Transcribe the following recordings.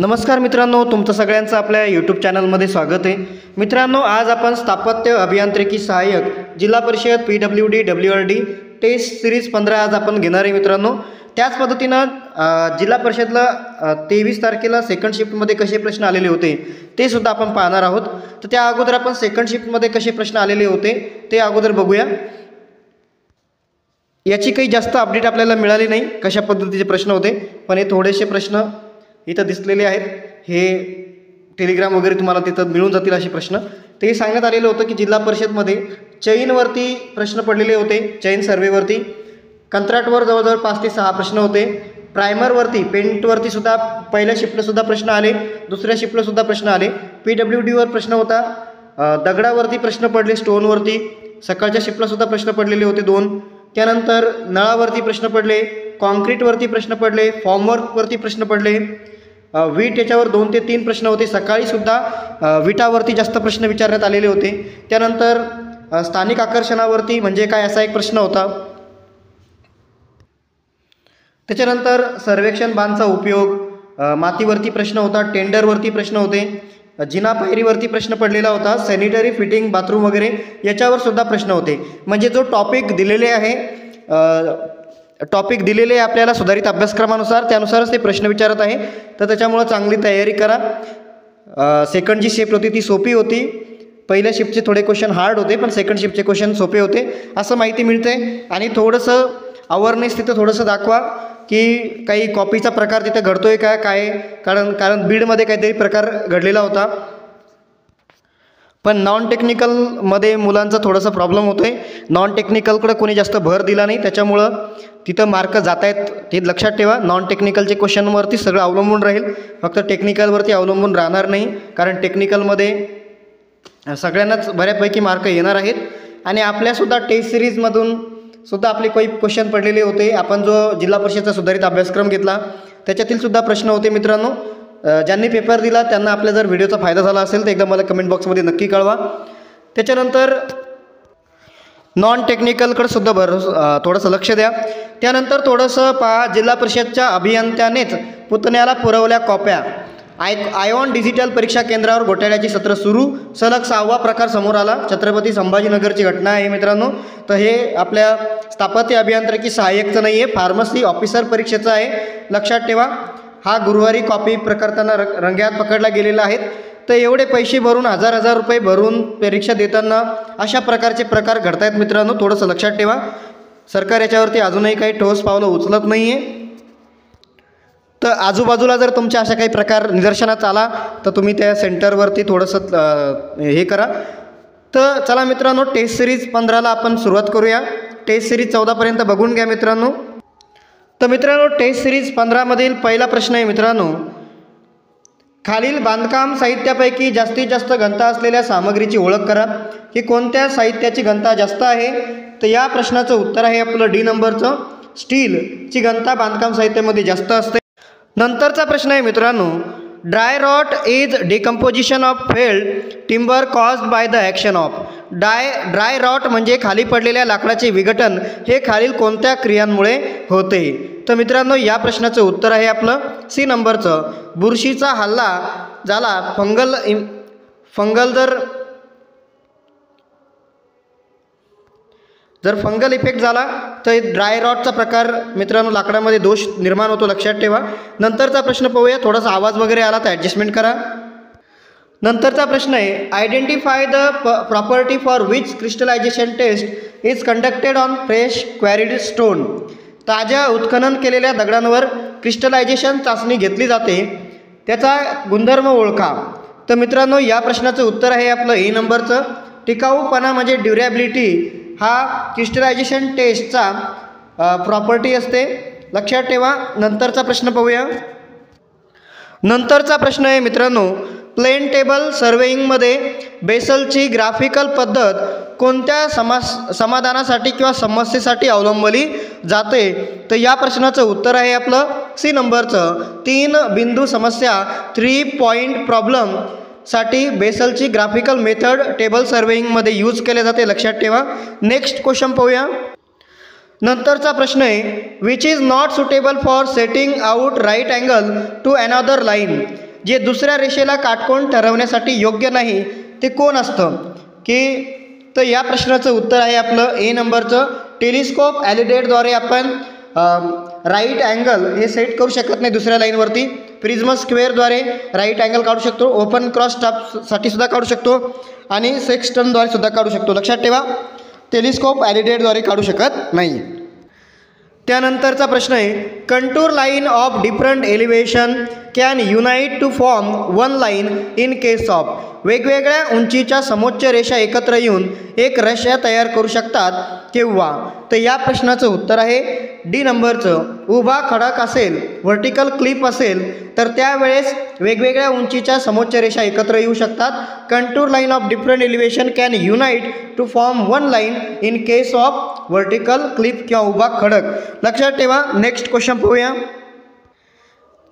नमस्कार मित्रांनो, तुमचं सगळ्यांचं आपल्या यूट्यूब चॅनलमध्ये स्वागत आहे. मित्रांनो, आज आपण स्थापत्य अभियांत्रिकी सहाय्यक जिल्हा परिषद PWD WRD टेस्ट सिरीज 15 आज आपण घेणार आहे मित्रांनो. त्याच पद्धतीनं जिल्हा परिषदला 23 तारखेला सेकंड शिफ्टमध्ये कसे प्रश्न आलेले होते ते सुद्धा आपण पाहणार आहोत. तर त्या अगोदर आपण सेकंड शिफ्टमध्ये कसे प्रश्न आलेले होते ते अगोदर बघूया. याची काही जास्त अपडेट आपल्याला मिळाली नाही कशा पद्धतीचे प्रश्न होते, पण हे थोडेसे प्रश्न इथं दिसलेले आहेत. हे टेलिग्राम वगैरे तुम्हाला तिथं मिळून जातील असे प्रश्न. ते सांगण्यात आलेलं होतं की जिल्हा परिषदमध्ये चैनवरती प्रश्न पडलेले होते. चैन सर्वेवरती कंत्राटवर जवळजवळ 5 ते 6 प्रश्न होते. प्रायमरवरती पेंटवरती सुद्धा पहिल्या शिफ्टलासुद्धा प्रश्न आले, दुसऱ्या शिफ्टलासुद्धा प्रश्न आले. PWDवर प्रश्न होता, दगडावरती प्रश्न पडले, स्टोनवरती सकाळच्या शिफ्टलासुद्धा प्रश्न पडलेले होते 2. त्यानंतर नळावरती प्रश्न पडले, कॉन्क्रीटवरती प्रश्न पडले, फॉर्मवर्कवरती प्रश्न पडले, वीट याच्यावर 2 ते 3 प्रश्न होते. सकाळीसुद्धा विटावरती जास्त प्रश्न विचारण्यात आलेले होते. त्यानंतर स्थानिक आकर्षणावरती म्हणजे काय असा एक प्रश्न होता. त्याच्यानंतर सर्वेक्षण बांधचा उपयोग, मातीवरती प्रश्न होता, टेंडरवरती प्रश्न होते, जिना पायरीवरती प्रश्न पडलेला होता, सॅनिटरी फिटिंग बाथरूम वगैरे याच्यावर सुद्धा प्रश्न होते. म्हणजे जो टॉपिक दिलेले आहे आपल्याला सुधारित अभ्यासक्रमानुसार, त्यानुसारच ते प्रश्न विचारत आहे. तर त्याच्यामुळं चांगली तयारी करा. सेकंड जी शिफ्ट होती ती सोपी होती. पहिल्या शिफ्टचे थोडे क्वेश्चन हार्ड होते, पण सेकंड शिफ्टचे क्वेश्चन सोपे होते असं माहिती मिळते. आणि थोडंसं अवेअरनेस तिथं थोडंसं दाखवा की काही कॉपीचा प्रकार तिथे घडतोय का काय, कारण बीडमध्ये काहीतरी प्रकार घडलेला होता. पण नॉन टेक्निकलमध्ये मुलांचा थोडासा प्रॉब्लेम होतो आहे. नॉन टेक्निकलकडे कोणी जास्त भर दिला नाही, त्याच्यामुळं तिथं मार्क जात आहेत. ते लक्षात ठेवा. नॉन टेक्निकलचे क्वेश्चनवरती सगळं अवलंबून राहील, फक्त टेक्निकलवरती अवलंबून राहणार नाही. कारण टेक्निकलमध्ये सगळ्यांनाच बऱ्यापैकी मार्क येणार आहेत. आणि आपल्यासुद्धा टेस्ट सिरीजमधून सुद्धा आपले काही क्वेश्चन पडलेले होते. आपण जो जिल्हा परिषदचा सुधारित अभ्यासक्रम घेतला त्याच्यातील सुद्धा प्रश्न होते मित्रांनो. ज्यांनी पेपर दिला त्यांना आपल्या जर व्हिडिओचा फायदा झाला असेल तर एकदा मला कमेंट बॉक्समध्ये नक्की कळवा. त्याच्यानंतर नॉन टेक्निकलकडे सुद्धा थोडंसं लक्ष द्या. त्यानंतर थोडंसं पहा, जिल्हा परिषदच्या अभियंत्यानेच पुतण्याला पुरवल्या कॉप्या. आयॉन डिजिटल परीक्षा केंद्रावर घोटाळ्याची सत्र सुरू, सलग 6वा प्रकार समोर आला. छत्रपती संभाजीनगरची घटना आहे मित्रांनो. तर हे आपल्या स्थापत्य अभियांत्रिकी सहाय्यकचं नाही आहे, फार्मसी ऑफिसर परीक्षेचं आहे. लक्षात ठेवा. हा गुरुवारी कॉपी प्रकरताना रंग्यात पकडला गेलेला आहे. तर एवढे पैसे भरून हजार रुपये भरून परीक्षा देताना अशा प्रकारचे प्रकार घडत आहेत मित्रांनो. थोडंसं लक्षात ठेवा. सरकार याच्यावरती अजूनही काही ठोस पावलं उचलत नाही आहे. तर आजूबाजूला जर तुमच्या अशा काही प्रकार निदर्शनात आला तर तुम्ही त्या सेंटरवरती थोडंसं हे करा. तर चला मित्रांनो, टेस्ट सिरीज 15ला आपण सुरुवात करूया. टेस्ट सिरीज 14पर्यंत बघून घ्या मित्रांनो. तर मित्रांनो, टेस्ट सिरीज 15मधील पहिला प्रश्न आहे मित्रांनो, खालील बांधकाम साहित्यापैकी जास्तीत जास्त घनता असलेल्या सामग्रीची ओळख करा. की कोणत्या साहित्याची घनता जास्त आहे? तर या प्रश्नाचं उत्तर आहे आपलं D नंबरचं. स्टीलची घनता बांधकाम साहित्यामध्ये जास्त असते. नंतरचा प्रश्न आहे मित्रांनो, dry rot is decomposition of felled timber caused by the action of. Dry rot म्हणजे खाली पडलेल्या लाकडाचे विघटन हे खालील कोणत्या क्रियांमुळे होते? तर मित्रांनो, या प्रश्नाचं उत्तर आहे आपलं C नंबरचं. बुरशीचा हल्ला झाला, जर फंगल इफेक्ट झाला तर ड्राय रॉटचा प्रकार मित्रांनो लाकडामध्ये दोष निर्माण होतो, लक्षात ठेवा. नंतरचा प्रश्न पाहूया. थोडासा आवाज वगैरे आला तर ॲडजस्टमेंट करा. नंतरचा प्रश्न आहे, identify the property for which crystallization test is conducted on fresh quarried stone. ताज्या उत्खनन केलेल्या दगडांवर क्रिस्टलायझेशन चाचणी घेतली जाते, त्याचा गुणधर्म ओळखा. तर मित्रांनो, या प्रश्नाचं उत्तर आहे आपलं A नंबरचं. टिकाऊपणा म्हणजे ड्युरेबिलिटी हा क्रिस्टलायझेशन टेस्टचा प्रॉपर्टी असते, लक्षात ठेवा. नंतरचा प्रश्न पाहूया. नंतरचा प्रश्न आहे मित्रांनो, प्लेन टेबल सर्वेइंगमध्ये बेसलची ग्राफिकल पद्धत कोणत्या समाधानासाठी किंवा समस्येसाठी अवलंबली जाते? तर या प्रश्नाचं उत्तर आहे आपलं C नंबरचं. 3 बिंदू समस्या 3 पॉईंट प्रॉब्लेम साठी बेसलची ग्राफिकल मेथड टेबल सर्वेइंगमध्ये यूज केले जाते, लक्षात ठेवा. नेक्स्ट क्वेश्चन पाहूया. नंतरचा प्रश्न आहे, which is not suitable for setting out right angle to another line. जे दुसऱ्या रेषेला काटकोन ठरवण्यासाठी योग्य नाही ते कोण असतं तर या प्रश्नाचं उत्तर आहे आपलं ए नंबरचं टेलिस्कोप ॲलिडेटद्वारे आपण राईट अँगल हे सेट करू शकत नाही दुसऱ्या लाईनवरती. प्रिझम स्क्वेअरद्वारे राईट अँगल काढू शकतो, ओपन क्रॉस स्टाफसाठी सुद्धा काढू शकतो आणि सेक्स्टनद्वारे सुद्धा काढू शकतो. लक्षात ठेवा, टेलिस्कोप ॲलिडेटद्वारे काढू शकत नाही. त्यानंतरचा प्रश्न आहे contour line of different elevation can unite to form one line in case of. वेगवेगळ्या उंचीच्या समोच्च रेषा एकत्र येऊन एक रेषा तयार करू शकतात केव्हा. तर या प्रश्नाचं उत्तर आहे डी नंबरचं. उभा खडक असेल, व्हर्टिकल क्लिप असेल तर त्यावेळेस वेगवेगळ्या उंचीच्या समोच्च रेषा एकत्र येऊ शकतात. Contour line of different elevation can unite to form one line in case of vertical clip किंवा उभा खडक. लक्षात ठेवा. नेक्स्ट क्वेश्चन पाहूया.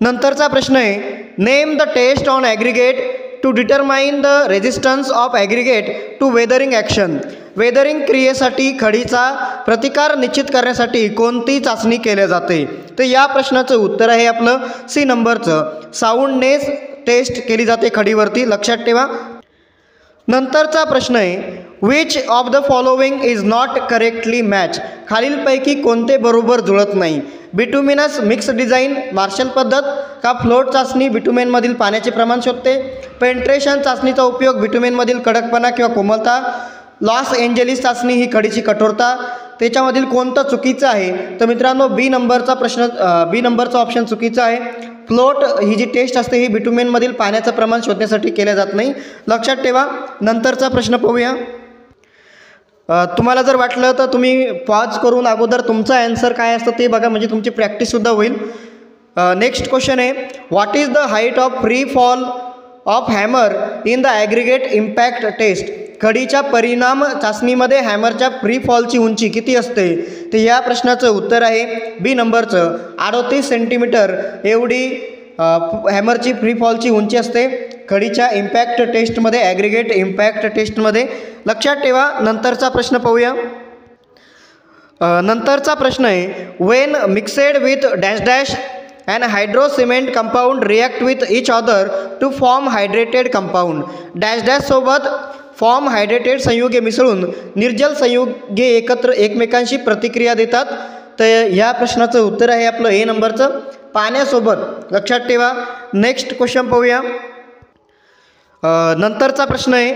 नंतरचा प्रश्न आहे name the test on aggregate to determine the resistance of aggregate to weathering action. Weathering क्रियेसाठी खडीचा प्रतिकार निश्चित करण्यासाठी कोणती चाचणी केली जाते. तर या प्रश्नाचं उत्तर आहे आपलं सी नंबरचं साऊंडनेस टेस्ट केली जाते खडीवरती. लक्षात ठेवा. नंतरचा प्रश्न आहे which of the following is not correctly match. खालीलपैकी कोणते बरोबर जुळत नाही. बिटुमिनस मिक्स डिझाईन मार्शल पद्धत का फ्लोट चाचणी बिटुमेनमधील पाण्याचे प्रमाण शोधते. पेंट्रेशन चाचणीचा उपयोग बिटुमेनमधील कडकपणा किंवा कोमलता. लॉस एंजेलिस चाचणी ही खडीची कठोरता. त्याच्यामधील कोणतं चुकीचं आहे. तर मित्रांनो बी नंबरचा ऑप्शन चुकीचा आहे. फ्लोट ही जी टेस्ट असते ही बिटुमेनमधील पाण्याचं प्रमाण शोधण्यासाठी केल्या जात नाही. लक्षात ठेवा. नंतरचा प्रश्न पाहूया. तुम्हाला जर वाटलं तर तुम्ही पॉज करून अगोदर तुमचा ॲन्सर काय असतं ते बघा, म्हणजे तुमची प्रॅक्टिससुद्धा होईल. नेक्स्ट क्वेश्चन आहे what is the height of free fall of hammer in the aggregate impact test. खडीच्या परिणाम चाचणीमध्ये हॅमरच्या फ्री फॉलची उंची किती असते. तर या प्रश्नाचं उत्तर आहे बी नंबरचं 38 सेंटीमीटर एवढी हॅमरची फ्री फॉलची उंची असते खडीच्या इम्पॅक्ट टेस्टमध्ये, ॲग्रिगेट इम्पॅक्ट टेस्टमध्ये. लक्षात ठेवा. नंतरचा प्रश्न पाहूया. नंतरचा प्रश्न आहे when mixed with dash dash anhydrous cement compound react with each other to form hydrated compound. Dash dash सोबत फॉर्म हायड्रेटेड संयुगे मिसळून निर्जल संयुगे एकमेकांशी प्रतिक्रिया देतात. तर या प्रश्नाचं उत्तर आहे आपलं ए नंबरचं पाण्यासोबत. लक्षात ठेवा. नेक्स्ट क्वेश्चन पाहूया. नंतरचा प्रश्न आहे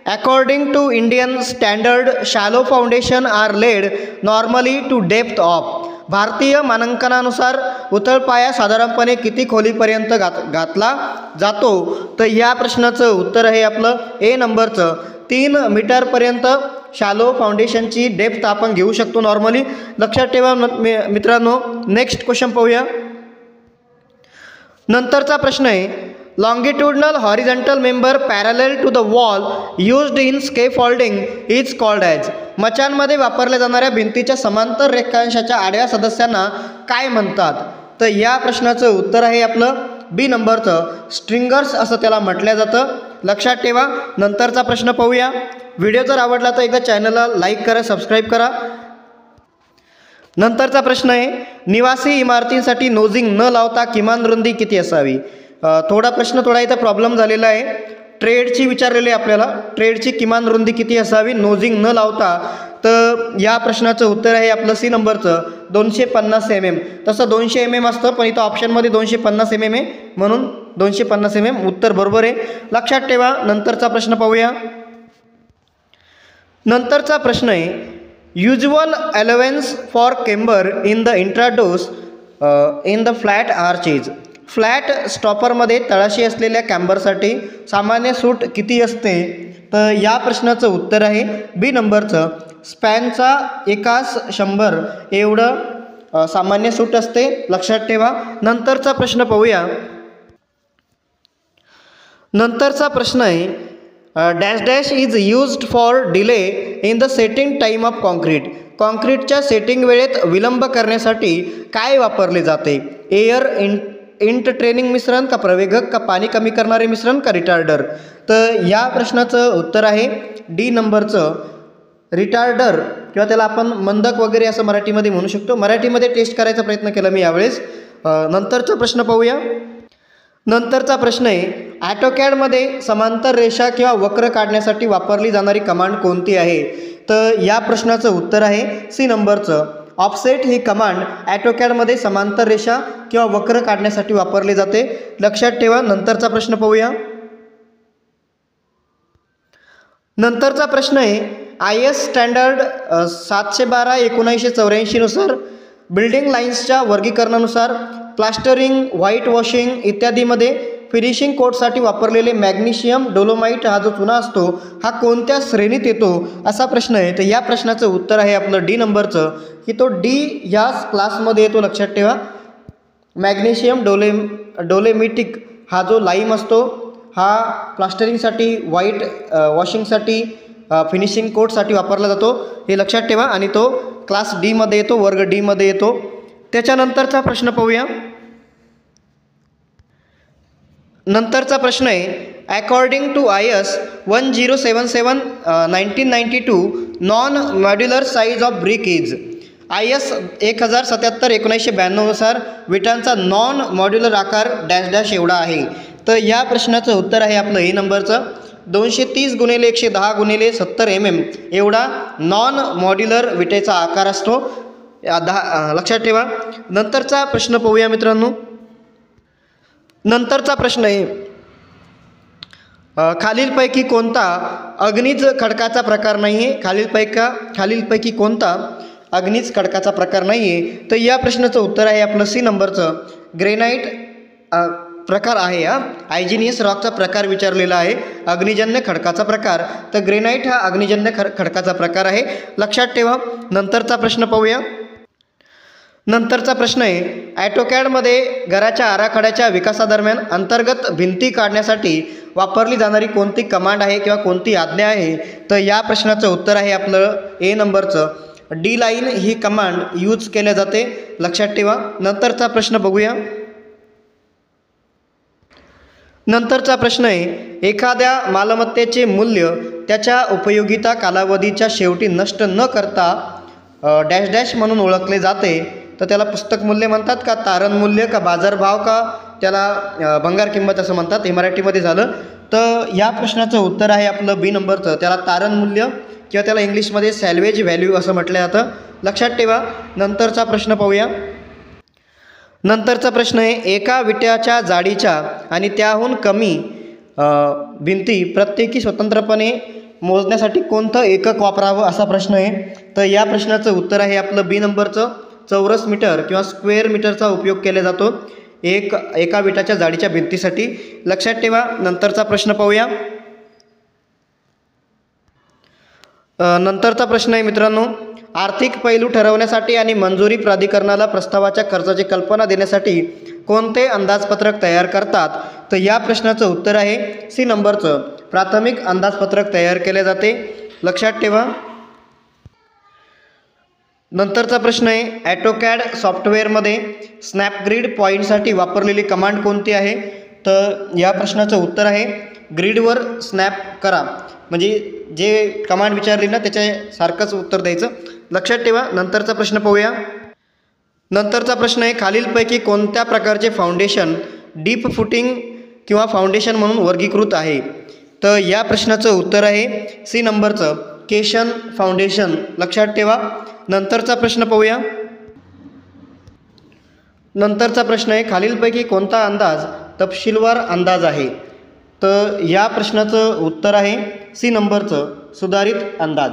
according to Indian standard shallow foundation are laid normally to depth of. भारतीय मानांकनानुसार उतळपाया साधारणपणे किती खोलीपर्यंत घातला जातो. तर या प्रश्नाचं उत्तर आहे आपलं ए नंबरचं 3 मीटरपर्यंत शॅलो फाउंडेशनची डेप्थ आपण घेऊ शकतो नॉर्मली. लक्षात ठेवा मित्रांनो. नेक्स्ट क्वेश्चन पाहूया. नंतरचा प्रश्न आहे longitudinal horizontal member parallel to the wall used in scaffolding is called as. मचानमध्ये वापरल्या जाणाऱ्या भिंतीच्या समांतर रेखांशाच्या आडव्या सदस्यांना काय म्हणतात. तर या प्रश्नाचं उत्तर आहे आपलं बी नंबरचं स्ट्रिंगर्स असं त्याला म्हटलं जातं. लक्षात ठेवा. नंतरचा प्रश्न पाहूया. व्हिडिओ जर आवडला तर एकदा चॅनलला लाईक करा, सबस्क्राईब करा. नंतरचा प्रश्न आहे निवासी इमारतींसाठी नोजिंग न लावता किमान रुंदी किती असावी. थोडा इथं प्रॉब्लेम झालेला आहे. ट्रेडची विचारलेली आहे आपल्याला. ट्रेडची किमान रुंदी किती असावी नोजिंग न लावता. तर या प्रश्नाचं उत्तर आहे आपलं सी नंबरचं 250 mm. तसं 200 mm असतं पण इथं ऑप्शनमध्ये 250 mm आहे म्हणून 250 mm उत्तर बरोबर आहे. लक्षात ठेवा. नंतरचा प्रश्न पाहूया. नंतरचा प्रश्न आहे usual allowance for camber in the intrados in the flat arches. Flat स्टॉपरमध्ये तळाशी असलेल्या कॅम्बरसाठी सामान्य सूट किती असते. तर या प्रश्नाचं उत्तर आहे बी नंबरचं स्पॅनचा 1/100 एवढं सामान्य सूट असते. लक्षात ठेवा. नंतरचा प्रश्न पाहूया. नंतरचा प्रश्न आहे dash dash is used for delay in the setting time of concrete. कॉन्क्रीटच्या सेटिंग वेळेत विलंब करण्यासाठी काय वापरले जाते. एअर इंट ट्रेनिंग मिश्रण का प्रवेगक का पाणी कमी करणारे मिश्रण का रिटार्डर. तर या प्रश्नाचं उत्तर आहे डी नंबरचं रिटार्डर किंवा त्याला आपण मंदक वगैरे असं मराठीमध्ये म्हणू शकतो. मराठीमध्ये टेस्ट करायचा प्रयत्न केला मी यावेळेस. नंतरचा प्रश्न पाहूया. नंतरचा प्रश्न आहे ॲटोकॅडमध्ये समांतर रेषा किंवा वक्र काढण्यासाठी वापरली जाणारी कमांड कोणती आहे? तर या प्रश्नाचं उत्तर आहे सी नंबरचं ऑफसेट ही कमांड ॲटोकॅडमध्ये समांतर रेषा किंवा वक्र काढण्यासाठी वापरली जाते. लक्षात ठेवा. नंतरचा प्रश्न पाहूया. नंतरचा प्रश्न आहे IS स्टँडर्ड 712/1984 नुसार बिल्डिंग लाईन्सच्या वर्गीकरणानुसार प्लास्टरिंग, व्हाईट वॉशिंग इत्यादीमध्ये फिनिशिंग कोटसाठी वापरलेले मॅग्नेशियम डोलोमाइट हा जो चुना असतो हा कोणत्या श्रेणीत येतो असा प्रश्न आहे. तर या प्रश्नाचं उत्तर आहे आपलं डी नंबरचं की तो डी या क्लासमध्ये येतो. लक्षात ठेवा. मॅग्नेशियम डोलेमिटिक हा जो लाईम असतो हा प्लास्टरिंगसाठी, व्हाईट वॉशिंगसाठी, फिनिशिंग कोटसाठी वापरला जातो हे लक्षात ठेवा. आणि तो क्लास डीमध्ये येतो, वर्ग डीमध्ये येतो. त्याच्यानंतरचा प्रश्न पाहूया. नंतरचा प्रश्न आहे according to IS 1077/1992 non modular size of brick is. IS 1077/1992 नुसार विटांचा नॉन मॉड्युलर आकार डॅश डॅश एवढा आहे. तर या प्रश्नाचं उत्तर आहे आपलं ए नंबरचं 230x110x70 mm एवढा नॉन मॉड्युलर विटेचा आकार असतो. लक्षात ठेवा. नंतरचा प्रश्न पाहूया मित्रांनो. नंतरचा प्रश्न आहे खालीलपैकी कोणता अग्निज खडकाचा प्रकार नाही आहे? खालीलपैकी कोणता अग्निज खडकाचा प्रकार नाही आहे? तर या प्रश्नाचं उत्तर आहे आपलं सी नंबरचं ग्रेनाइट प्रकार आहे. आयजिनियस रॉकचा प्रकार विचारलेला आहे. अग्निजन्य खडकाचा प्रकार. तर ग्रेनाइट हा अग्निजन्य खडकाचा प्रकार आहे. लक्षात ठेवा. नंतरचा प्रश्न पाहूया. नंतरचा प्रश्न आहे ॲटोकॅडमध्ये घराच्या आराखड्याच्या विकासादरम्यान अंतर्गत भिंती काढण्यासाठी वापरली जाणारी कोणती कमांड आहे किंवा कोणती आज्ञा आहे? तर या प्रश्नाचं उत्तर आहे आपलं ए नंबरचं डी लाईन ही कमांड यूज केल्या जाते. लक्षात ठेवा. नंतरचा प्रश्न बघूया. नंतरचा प्रश्न आहे एखाद्या मालमत्तेचे मूल्य त्याच्या उपयोगिता कालावधीच्या शेवटी नष्ट न करता डॅश डॅश म्हणून ओळखले जाते. तर त्याला पुस्तक मूल्य म्हणतात का, तारण मूल्य का, बाजारभाव का, त्याला भंगार किंमत असं म्हणतात. हे मराठीमध्ये झालं. तर या प्रश्नाचं उत्तर आहे आपलं बी नंबरचं त्याला तारण मूल्य किंवा त्याला इंग्लिशमध्ये सॅल्वेज व्हॅल्यू असं म्हटलं जातं. लक्षात ठेवा. नंतरचा प्रश्न पाहूया. नंतरचा प्रश्न आहे एका विट्याच्या जाडीच्या आणि त्याहून कमी भिंती प्रत्येकी स्वतंत्रपणे मोजण्यासाठी कोणतं एकक वापरावं असा प्रश्न आहे. तर या प्रश्नाचं उत्तर आहे आपलं बी नंबरचं चौरस मीटर किंवा स्क्वेअर मीटरचा उपयोग केला जातो एका विटाच्या जाडीच्या भिंतीसाठी. लक्षात ठेवा. नंतरचा प्रश्न पाहूया. नंतरचा प्रश्न आहे मित्रांनो आर्थिक पैलू ठरवण्यासाठी आणि मंजुरी प्राधिकरणाला प्रस्तावाच्या खर्चाची कल्पना देण्यासाठी कोणते अंदाजपत्रक तयार करतात? तर या प्रश्नाचं उत्तर आहे सी नंबरचं प्राथमिक अंदाजपत्रक तयार केले जाते. लक्षात ठेवा. नंतरचा प्रश्न आहे ॲटोकॅड सॉफ्टवेअरमध्ये स्नॅपग्रिड पॉईंटसाठी वापरलेली कमांड कोणती आहे? तर या प्रश्नाचं उत्तर आहे ग्रिडवर स्नॅप करा. म्हणजे जे कमांड विचारली ना त्याच्यासारखंच उत्तर द्यायचं. लक्षात ठेवा. नंतरचा प्रश्न पाहूया. नंतरचा प्रश्न आहे खालीलपैकी कोणत्या प्रकारचे फाउंडेशन डीप फुटिंग किंवा फाउंडेशन म्हणून वर्गीकृत आहे? तर या प्रश्नाचं उत्तर आहे सी नंबरचं केशन फाउंडेशन. लक्षात ठेवा. नंतरचा प्रश्न पाहूया. नंतरचा प्रश्न आहे खालीलपैकी कोणता अंदाज तपशीलवार अंदाज आहे? तर या प्रश्नाचं उत्तर आहे सी नंबरचं सुधारित अंदाज.